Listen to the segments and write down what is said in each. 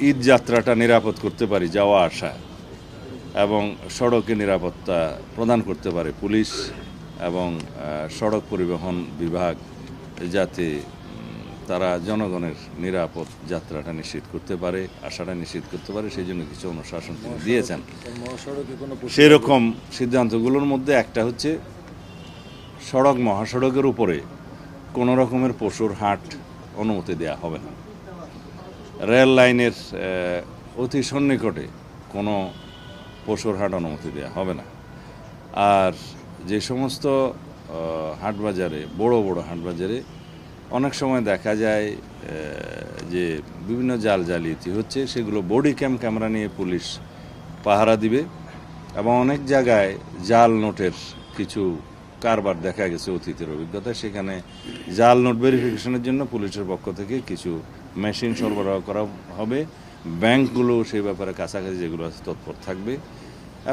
ঈদ যাত্রাটা নিরাপদ করতে পারি, যাওয়া আসা এবং সড়কে নিরাপত্তা প্রদান করতে পারে পুলিশ এবং সড়ক পরিবহন বিভাগ, যাতে তারা জনগণের নিরাপদ যাত্রাটা নিশ্চিত করতে পারে, আশাটা নিশ্চিত করতে পারে, সেই জন্য কিছু অনুশাসন তিনি দিয়েছেন। সেরকম সিদ্ধান্তগুলোর মধ্যে একটা হচ্ছে সড়ক মহাসড়কের উপরে কোনো রকমের পশুর হাট অনুমতি দেওয়া হবে না। রেল লাইনের অতি সন্নিকটে কোনো পশুর হাট অনুমতি দেওয়া হবে না। আর যে সমস্ত হাটবাজারে, বড় বড় হাটবাজারে অনেক সময় দেখা যায় যে বিভিন্ন জালিয়াতি হচ্ছে, সেগুলো বডি ক্যামেরা নিয়ে পুলিশ পাহারা দিবে এবং অনেক জায়গায় জাল নোটের কিছু কারবার দেখা গেছে অতীতের অভিজ্ঞতায়। সেখানে জাল নোট ভেরিফিকেশনের জন্য পুলিশের পক্ষ থেকে কিছু মেশিন সরবরাহ করা হবে। ব্যাংকগুলো সেই ব্যাপারে কাছাকাছি যেগুলো আছে তৎপর থাকবে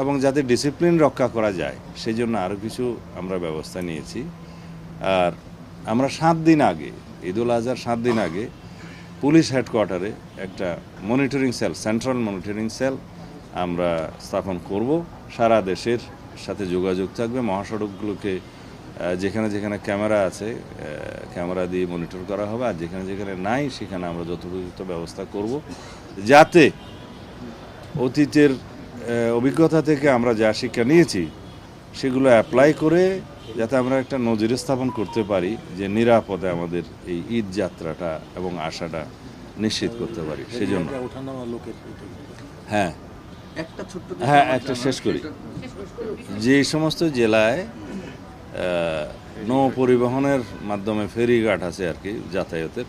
এবং যাতে ডিসিপ্লিন রক্ষা করা যায় সেই জন্য আরও কিছু আমরা ব্যবস্থা নিয়েছি। আর আমরা 7 দিন আগে, ঈদুল আজহার 7 দিন আগে পুলিশ হেডকোয়ার্টারে একটা monitoring cell, central monitoring cell আমরা স্থাপন করব। সারা দেশের সাথে যোগাযোগ থাকবে, মহাসড়কগুলোকে যেখানে যেখানে ক্যামেরা আছে ক্যামেরা দিয়ে মনিটর করা হবে, আর যেখানে যেখানে নাই সেখানে আমরা যথোপযুক্ত ব্যবস্থা করব, যাতে অতীতের অভিজ্ঞতা থেকে আমরা যা শিক্ষা নিয়েছি সেগুলো অ্যাপ্লাই করে যাতে আমরা একটা নজির স্থাপন করতে পারি যে নিরাপদে আমাদের এই ঈদ যাত্রাটা এবং আশাটা নিশ্চিত করতে পারি। সেই জন্য হ্যাঁ একটা শেষ করি। যে সমস্ত জেলায় নৌ পরিবহনের মাধ্যমে ফেরিঘাট আছে আর কি যাতায়াতের,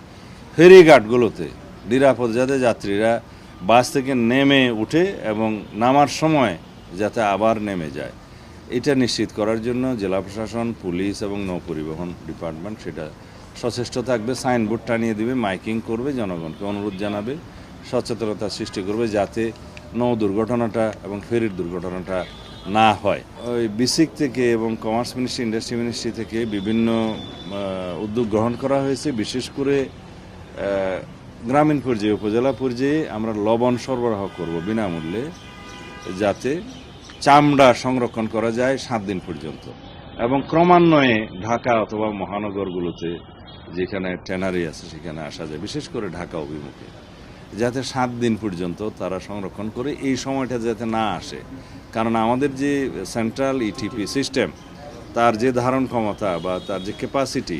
ফেরিঘাটগুলোতে নিরাপদ যাতে যাত্রীরা বাস থেকে নেমে উঠে এবং নামার সময় যাতে আবার নেমে যায়, এটা নিশ্চিত করার জন্য জেলা প্রশাসন, পুলিশ এবং নৌ পরিবহন ডিপার্টমেন্ট সেটা সচেষ্ট থাকবে। সাইনবোর্ড টানিয়ে দিবে, মাইকিং করবে, জনগণকে অনুরোধ জানাবে, সচেতনতা সৃষ্টি করবে যাতে নৌ দুর্ঘটনাটা এবং ফেরির দুর্ঘটনাটা না হয়। ওই বিসিক থেকে এবং কমার্স মিনিস্ট্রি, ইন্ডাস্ট্রি মিনিস্ট্রি থেকে বিভিন্ন উদ্যোগ গ্রহণ করা হয়েছে। বিশেষ করে গ্রামীণ পর্যায়ে, উপজেলা পর্যায়ে আমরা লবণ সরবরাহ করব বিনামূল্যে, যাতে চামড়া সংরক্ষণ করা যায় 7 দিন পর্যন্ত এবং ক্রমান্বয়ে ঢাকা অথবা মহানগরগুলোতে যেখানে ট্যানারি আছে সেখানে আসা যায়, বিশেষ করে ঢাকা অভিমুখে, যাতে 7 দিন পর্যন্ত তারা সংরক্ষণ করে এই সময়টা যাতে না আসে। কারণ আমাদের যে সেন্ট্রাল ইটিপি সিস্টেম, তার যে ধারণ ক্ষমতা বা তার যে ক্যাপাসিটি,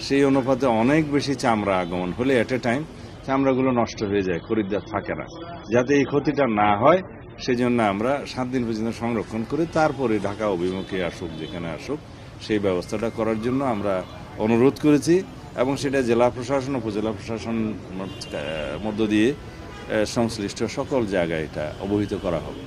সেই অনুপাতে অনেক বেশি চামড়া আগমন হলে অ্যাট এ টাইম চামড়াগুলো নষ্ট হয়ে যায়, খরিদ্দার থাকে না। যাতে এই ক্ষতিটা না হয় সেই জন্য আমরা 7 দিন পর্যন্ত সংরক্ষণ করে তারপরে ঢাকা অভিমুখে আসুক, যেখানে আসুক সেই ব্যবস্থাটা করার জন্য আমরা অনুরোধ করেছি এবং সেটা জেলা প্রশাসন, উপজেলা প্রশাসন মধ্য দিয়ে সংশ্লিষ্ট সকল জায়গায় এটা অবহিত করা হবে।